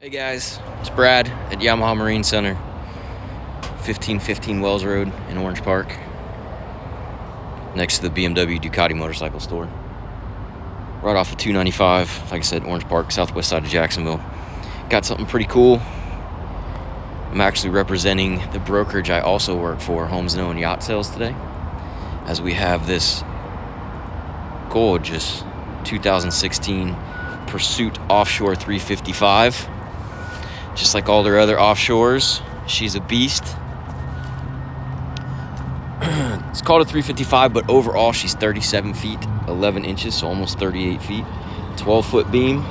Hey guys, it's Brad at Yamaha Marine Center, 1515 Wells Road in Orange Park, next to the BMW Ducati motorcycle store. Right off of 295, like I said, Orange Park, southwest side of Jacksonville. Got something pretty cool. I'm actually representing the brokerage I also work for, Helm and Yacht Sales today, as we have this gorgeous 2016 Pursuit Offshore 355. Just like all their other offshores, she's a beast. It's called a 355, but overall she's 37 feet, 11 inches, so almost 38 feet. 12-foot beam.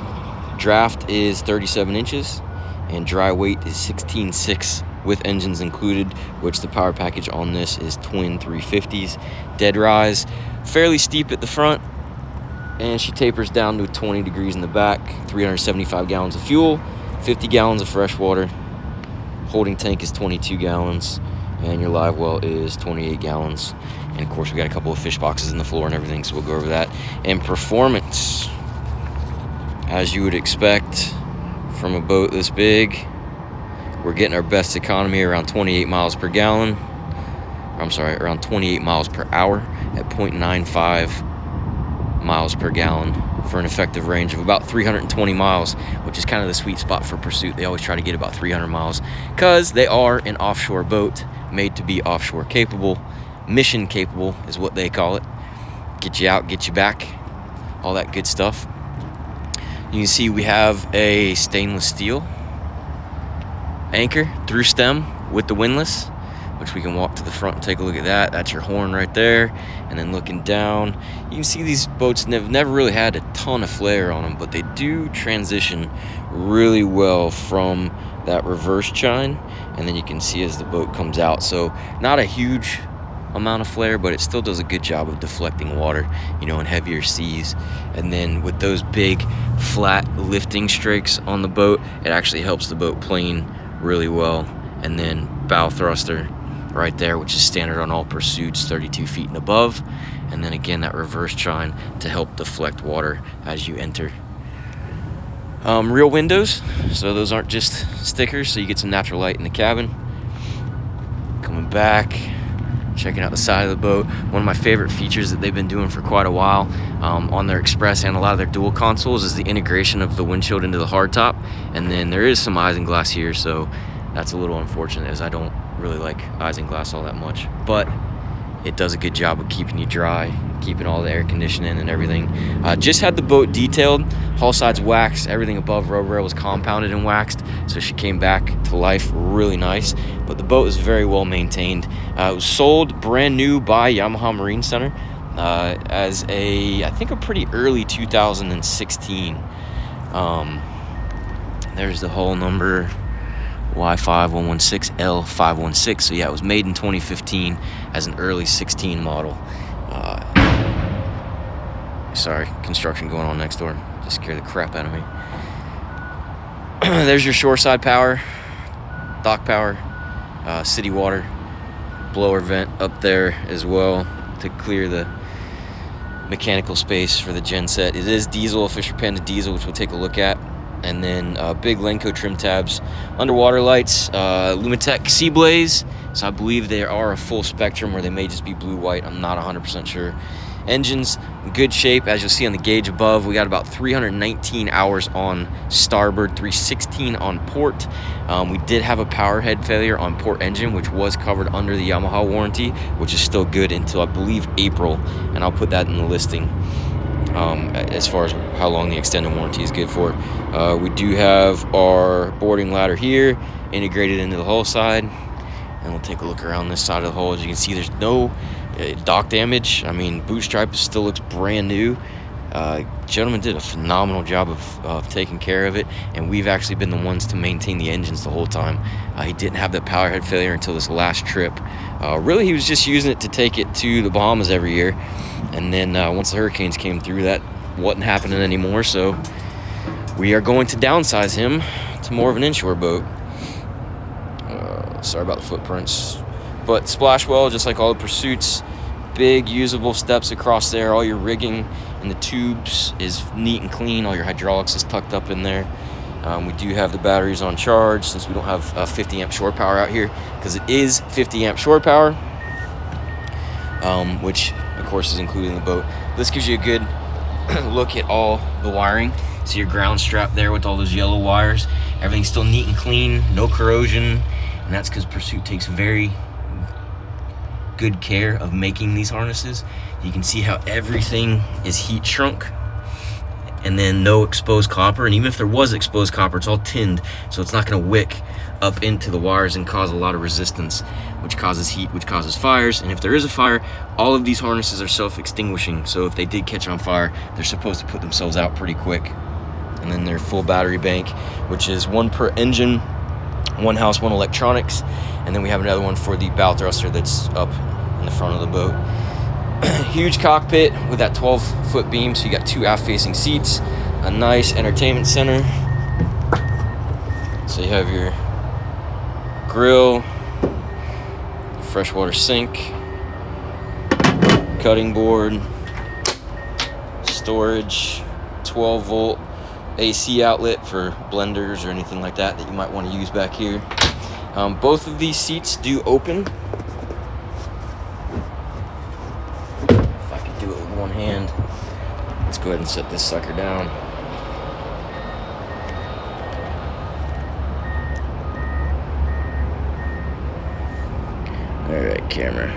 Draft is 37 inches, and dry weight is 16.6 with engines included, which the power package on this is twin 350s. Dead rise, fairly steep at the front, and she tapers down to 20 degrees in the back. 375 gallons of fuel, 50 gallons of fresh water. Holding tank is 22 gallons, and your live well is 28 gallons. And of course, we got a couple of fish boxes in the floor and everything, so we'll go over that. And performance, as you would expect from a boat this big, we're getting our best economy around 28 miles per gallon. I'm sorry, around 28 miles per hour at 0.95 miles per gallon, for an effective range of about 320 miles, which is kind of the sweet spot for Pursuit. They always try to get about 300 miles because they are an offshore boat made to be offshore capable. Mission capable is what they call it. Get you out, get you back, all that good stuff. You can see we have a stainless steel anchor through stem with the windlass, which we can walk to the front and take a look at that. That's your horn right there. And then looking down, you can see these boats have never really had a ton of flare on them, but they do transition really well from that reverse chine. And then you can see as the boat comes out. So not a huge amount of flare, but it still does a good job of deflecting water, in heavier seas. And then with those big flat lifting strakes on the boat, it actually helps the boat plane really well. And then bow thruster right there, which is standard on all Pursuits, 32 feet and above. And then again, that reverse chine to help deflect water as you enter. Real windows, so those aren't just stickers, so you get some natural light in the cabin. Coming back, checking out the side of the boat. One of my favorite features that they've been doing for quite a while on their Express and a lot of their dual consoles is the integration of the windshield into the hardtop. And then there is some isinglass here, so that's a little unfortunate, as I don't really like isinglass all that much, but it does a good job of keeping you dry, keeping all the air conditioning and everything. Just had the boat detailed, hull sides waxed, everything above rub rail was compounded and waxed, so she came back to life really nice. But the boat is very well maintained. It was sold brand new by Yamaha Marine Center as I think a pretty early 2016. There's the hull number, Y5116L516. So yeah, it was made in 2015 as an early 16 model. Sorry, construction going on next door. Just scared the crap out of me. There's your shoreside power, dock power, city water, blower vent up there as well to clear the mechanical space for the genset. It is diesel, Fisher Panda diesel, which we'll take a look at. And then big Lenco trim tabs, underwater lights, Lumitec Sea Blaze. So I believe they are a full spectrum, or they may just be blue-white. I'm not 100% sure. Engines in good shape, as you'll see on the gauge above. We got about 319 hours on starboard, 316 on port. We did have a power head failure on port engine, which was covered under the Yamaha warranty, which is still good until I believe April, and I'll put that in the listing. As far as how long the extended warranty is good for. We do have our boarding ladder here integrated into the hull side, and we'll take a look around this side of the hull. As you can see, there's no dock damage. I mean, boot stripe still looks brand new. Gentleman did a phenomenal job of taking care of it, and we've actually been the ones to maintain the engines the whole time. He didn't have that power head failure until this last trip. Really, he was just using it to take it to the Bahamas every year, and then once the hurricanes came through, that wasn't happening anymore, so we are going to downsize him to more of an inshore boat. Sorry about the footprints, but splash well, just like all the Pursuits. Big usable steps across there. All your rigging and the tubes is neat and clean. All your hydraulics is tucked up in there. We do have the batteries on charge since we don't have 50 amp shore power out here, because it is 50 amp shore power, which of course is included in the boat. This gives you a good look at all the wiring. See your ground strap there with all those yellow wires. Everything's still neat and clean, no corrosion, and that's because Pursuit takes very good care of making these harnesses. You can see how everything is heat shrunk, and then no exposed copper. And even if there was exposed copper, it's all tinned, so it's not going to wick up into the wires and cause a lot of resistance, which causes heat, which causes fires. And if there is a fire, all of these harnesses are self-extinguishing, so if they did catch on fire, they're supposed to put themselves out pretty quick. And then their full battery bank, which is one per engine, one house, one electronics, and then we have another one for the bow thruster that's up in the front of the boat. Huge cockpit with that 12-foot beam, so you got 2 aft-facing seats, a nice entertainment center. So you have your grill, freshwater sink, cutting board, storage, 12-volt AC outlet for blenders or anything like that you might want to use back here. Both of these seats do open. If I could do it with one hand. Let's go ahead and set this sucker down. All right, camera.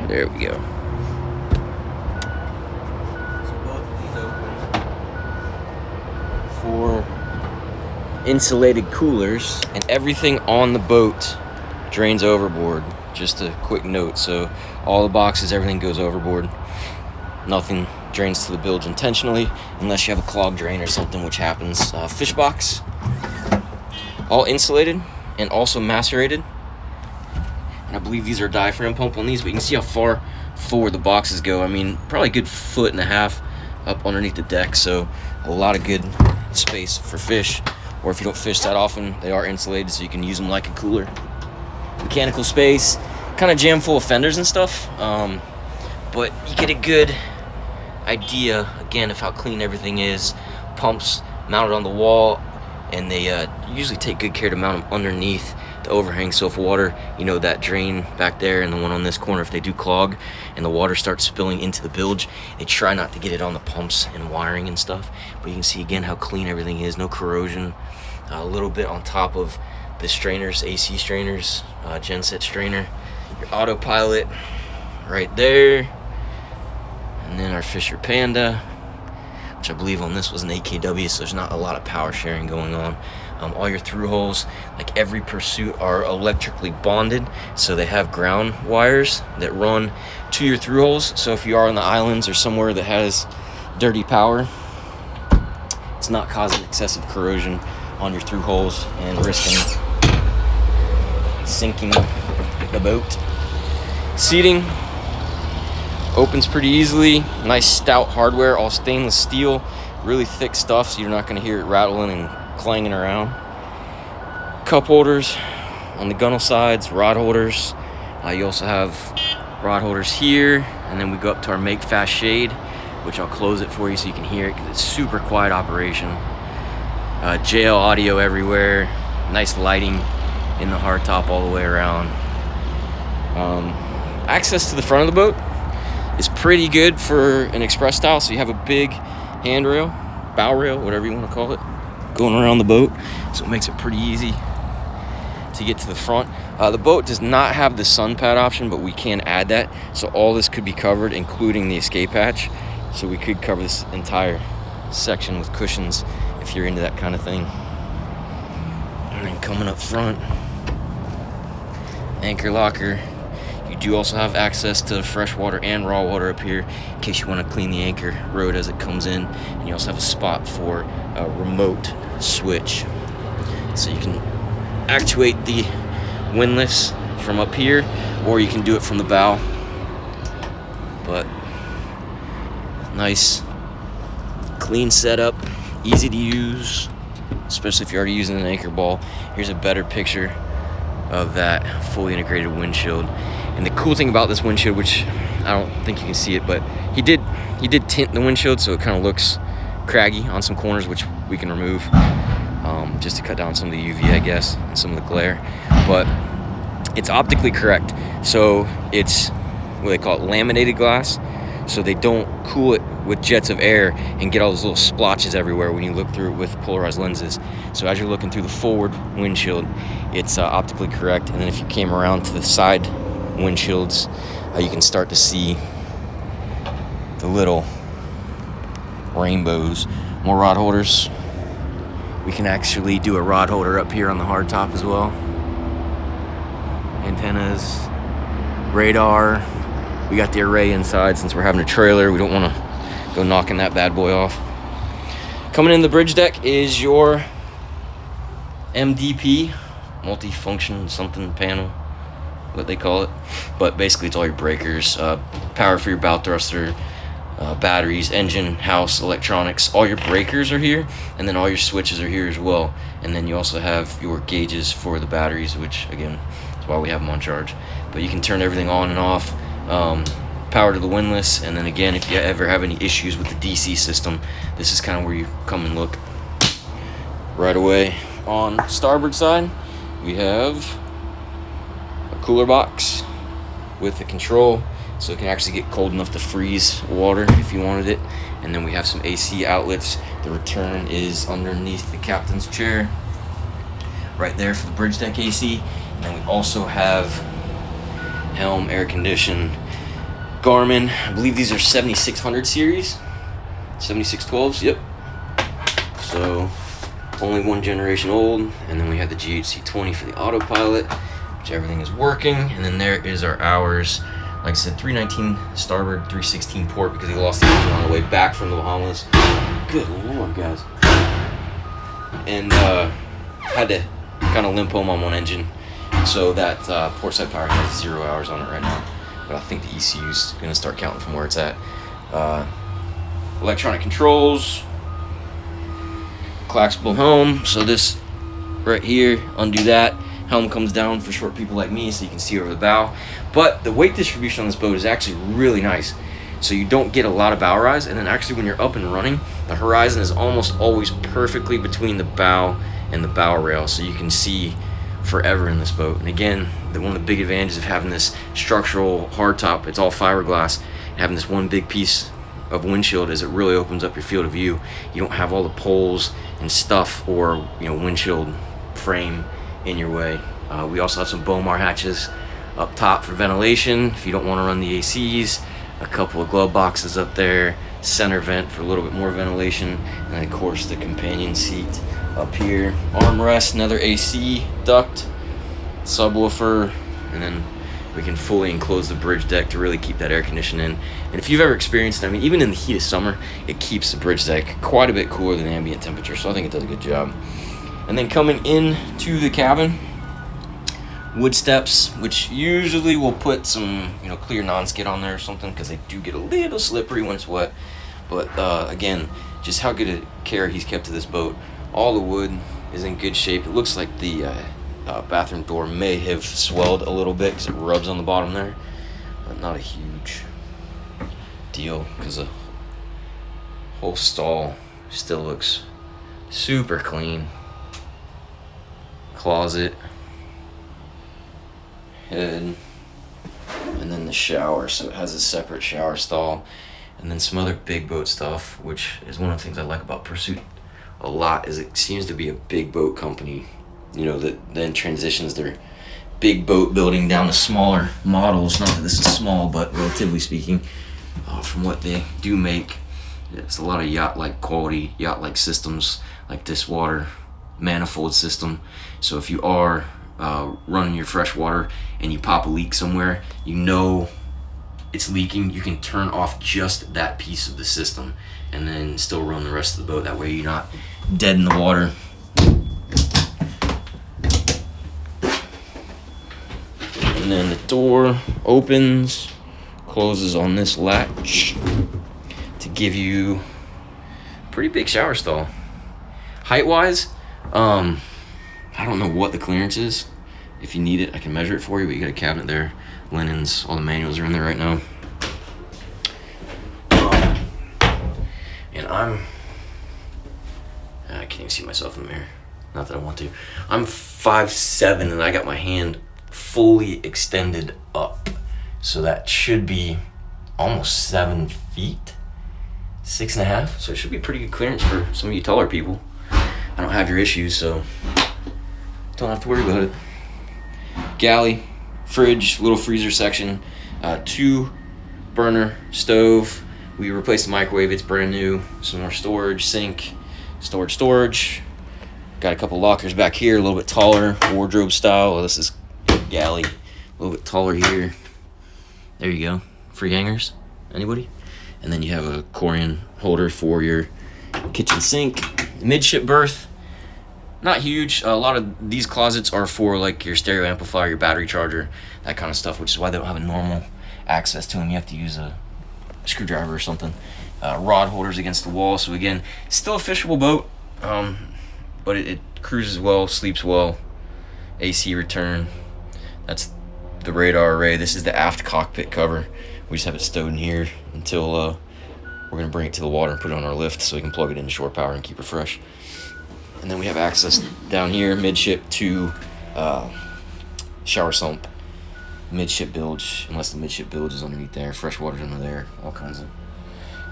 There we go. So both of these open for insulated coolers, and everything on the boat drains overboard. Just a quick note. So all the boxes, everything goes overboard. Nothing drains to the bilge intentionally unless you have a clogged drain or something, which happens. Fish box, all insulated and also macerated. I believe these are diaphragm pump on these, but you can see how far forward the boxes go. I mean, probably a good 1.5 feet up underneath the deck, so a lot of good space for fish. Or if you don't fish that often, they are insulated, so you can use them like a cooler. Mechanical space, kind of jam full of fenders and stuff, but you get a good idea, again, of how clean everything is. Pumps mounted on the wall, and they usually take good care to mount them underneath the overhang, so if water, you know, that drain back there and the one on this corner, if they do clog and the water starts spilling into the bilge, they try not to get it on the pumps and wiring and stuff. But you can see again how clean everything is, no corrosion. A little bit on top of the strainers, AC strainers, genset strainer, your autopilot right there, and then our Fisher Panda, which I believe on this was an 8kW, so there's not a lot of power sharing going on. All your through holes, like every Pursuit, are electrically bonded, so they have ground wires that run to your through holes. So if you are on the islands or somewhere that has dirty power, it's not causing excessive corrosion on your through holes and risking sinking the boat. Seating opens pretty easily. Nice stout hardware, all stainless steel, really thick stuff, so you're not going to hear it rattling and clanging around. Cup holders on the gunnel sides, rod holders. You also have rod holders here, and then we go up to our make fast shade, which I'll close it for you so you can hear it because it's super quiet operation. JL audio everywhere, nice lighting in the hardtop all the way around. Access to the front of the boat is pretty good for an express style, so you have a big handrail, bow rail, whatever you want to call it, going around the boat, so it makes it pretty easy to get to the front. The boat does not have the sun pad option, but we can add that, so all this could be covered, including the escape hatch. So we could cover this entire section with cushions if you're into that kind of thing. And then coming up front, anchor locker. You do also have access to freshwater and raw water up here in case you want to clean the anchor rod as it comes in. And you also have a spot for a remote switch, so you can actuate the windlifts from up here, or you can do it from the bow. But nice clean setup, easy to use, especially if you're already using an anchor ball. Here's a better picture of that fully integrated windshield. And the cool thing about this windshield, which I don't think you can see it, but he did tint the windshield so it kind of looks craggy on some corners, which we can remove just to cut down some of the UV, I guess, and some of the glare. But it's optically correct, so it's what they call it, laminated glass, so they don't cool it with jets of air and get all those little splotches everywhere when you look through it with polarized lenses. So as you're looking through the forward windshield, it's optically correct. And then if you came around to the side windshields, you can start to see the little rainbows. More rod holders. We can actually do a rod holder up here on the hardtop as well. Antennas, radar. We got the array inside since we're having a trailer. We don't want to go knocking that bad boy off. Coming in the bridge deck is your MDP, multi-function something panel, what they call it. But basically it's all your breakers, power for your bow thruster, batteries, engine, house, electronics. All your breakers are here, and then all your switches are here as well. And then you also have your gauges for the batteries, which again is why we have them on charge. But you can turn everything on and off. Power to the windlass, and then again, if you ever have any issues with the DC system, this is kind of where you come and look. Right away on starboard side, we have a cooler box with the control, so it can actually get cold enough to freeze water if you wanted it. And then we have some AC outlets. The return is underneath the captain's chair, right there for the bridge deck AC. And then we also have Helm air condition. Garmin, I believe these are 7600 series, 7612s, yep. So only one generation old. And then we have the GHC20 for the autopilot, which everything is working. And then there is our hours. Like I said, 319 starboard, 316 port, because he lost the engine on the way back from the Bahamas. Good Lord, guys. And had to kind of limp home on one engine. So that port side power has 0 hours on it right now. But I think the ECU's gonna start counting from where it's at. Electronic controls, collapsible helm. So this right here, undo that. Helm comes down for short people like me, so you can see over the bow. But the weight distribution on this boat is actually really nice. So you don't get a lot of bow rise, and then actually when you're up and running, the horizon is almost always perfectly between the bow and the bow rail, so you can see forever in this boat. And again, one of the big advantages of having this structural hardtop, it's all fiberglass, having this one big piece of windshield is it really opens up your field of view. You don't have all the poles and stuff or windshield frame in your way. We also have some Bomar hatches up top for ventilation if you don't want to run the ACs, a couple of glove boxes up there, center vent for a little bit more ventilation, and then of course the companion seat up here, armrest, another AC duct, subwoofer, and then we can fully enclose the bridge deck to really keep that air conditioning in. And if you've ever experienced it, I mean, even in the heat of summer, it keeps the bridge deck quite a bit cooler than ambient temperature, so I think it does a good job. And then coming in to the cabin, wood steps, which usually we'll put some clear non-skid on there or something, because they do get a little slippery when it's wet. But again, just how good a care he's kept to this boat. All the wood is in good shape. It looks like the bathroom door may have swelled a little bit because it rubs on the bottom there, but not a huge deal because the whole stall still looks super clean. Closet, head, and then the shower. So it has a separate shower stall, and then some other big boat stuff, which is one of the things I like about Pursuit a lot, is it seems to be a big boat company, that then transitions their big boat building down to smaller models. Not that this is small, but relatively speaking, from what they do make, it's a lot of yacht-like quality, yacht-like systems, like this water manifold system. So if you are running your fresh water and you pop a leak somewhere, it's leaking, you can turn off just that piece of the system and then still run the rest of the boat. That way you're not dead in the water. And then the door opens, closes on this latch to give you a pretty big shower stall. Height-wise, I don't know what the clearance is. If you need it, I can measure it for you, but you got a cabinet there, linens, all the manuals are in there right now. I can't even see myself in the mirror. Not that I want to. I'm 5'7", and I got my hand fully extended up. So that should be almost 7 feet. 6.5. So it should be pretty good clearance for some of you taller people. I don't have your issues, so don't have to worry about it. Galley, fridge, little freezer section, 2 burner stove. We replaced the microwave, it's brand new. Some more storage, sink, storage. Got a couple lockers back here, a little bit taller, wardrobe style. Well, this is galley, a little bit taller here. There you go, free hangers, anybody? And then you have a Corian holder for your kitchen sink. Midship berth, not huge. A lot of these closets are for like your stereo amplifier, your battery charger, that kind of stuff, which is why they don't have a normal access to them. You have to use a screwdriver or something. Rod holders against the wall. So again, still a fishable boat, but it cruises well, sleeps well. AC return. That's the radar array. This is the aft cockpit cover. We just have it stowed in here until we're gonna bring it to the water and put it on our lift so we can plug it into shore power and keep it fresh. And then we have access down here midship to shower sump, midship bilge, unless the midship bilge is underneath there, fresh water's under there, all kinds of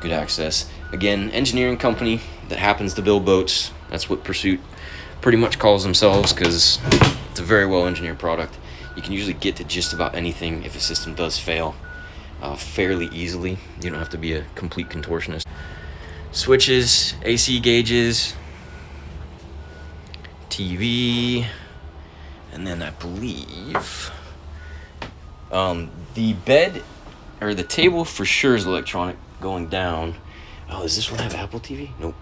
good access. Again, engineering company that happens to build boats. That's what Pursuit pretty much calls themselves, because it's a very well engineered product. You can usually get to just about anything if a system does fail fairly easily. You don't have to be a complete contortionist. Switches, AC gauges, TV, and then I believe the bed or the table for sure is electronic going down. Oh, does this one have Apple TV? Nope.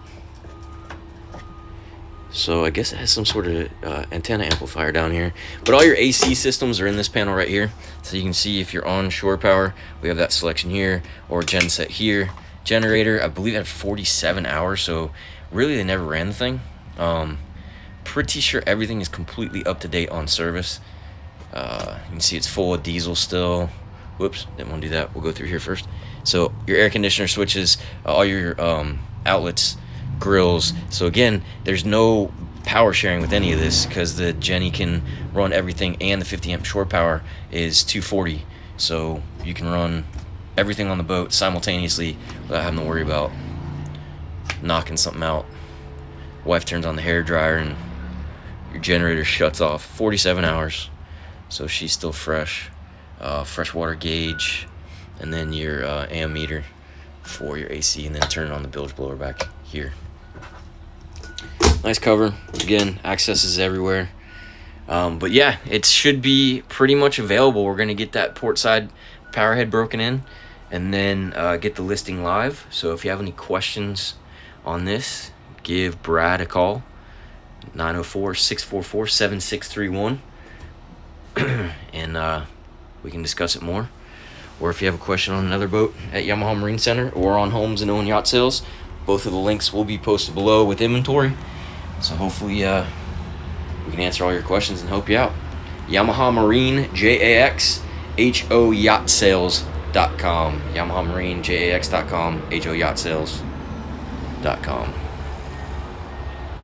So I guess it has some sort of antenna amplifier down here. But all your AC systems are in this panel right here. So you can see if you're on shore power, we have that selection here, or genset here. Generator, I believe it had 47 hours, so really they never ran the thing. Pretty sure everything is completely up to date on service. You can see it's full of diesel still. Whoops, didn't want to do that. We'll go through here first. So your air conditioner switches, all your outlets, grills. So again, there's no power sharing with any of this because the Jenny can run everything, and the 50 amp shore power is 240. So you can run everything on the boat simultaneously without having to worry about knocking something out. Wife turns on the hair dryer and your generator shuts off. 47 hours, so she's still fresh. Freshwater gauge, and then your amp meter for your AC, and then turn on the bilge blower back here. Nice cover. Again, access is everywhere. But yeah, it should be pretty much available. We're gonna get that port side power head broken in, and then get the listing live. So if you have any questions on this, give Brad a call, 904-644-7631, and we can discuss it more. Or if you have a question on another boat at Yamaha Marine Center or on Homes and Owen Yacht Sales, both of the links will be posted below with inventory. So hopefully we can answer all your questions and help you out. Yamaha Marine, JAX, HOYachtsales.com. Yamaha Marine, JAX.com, HOYachtsales.com.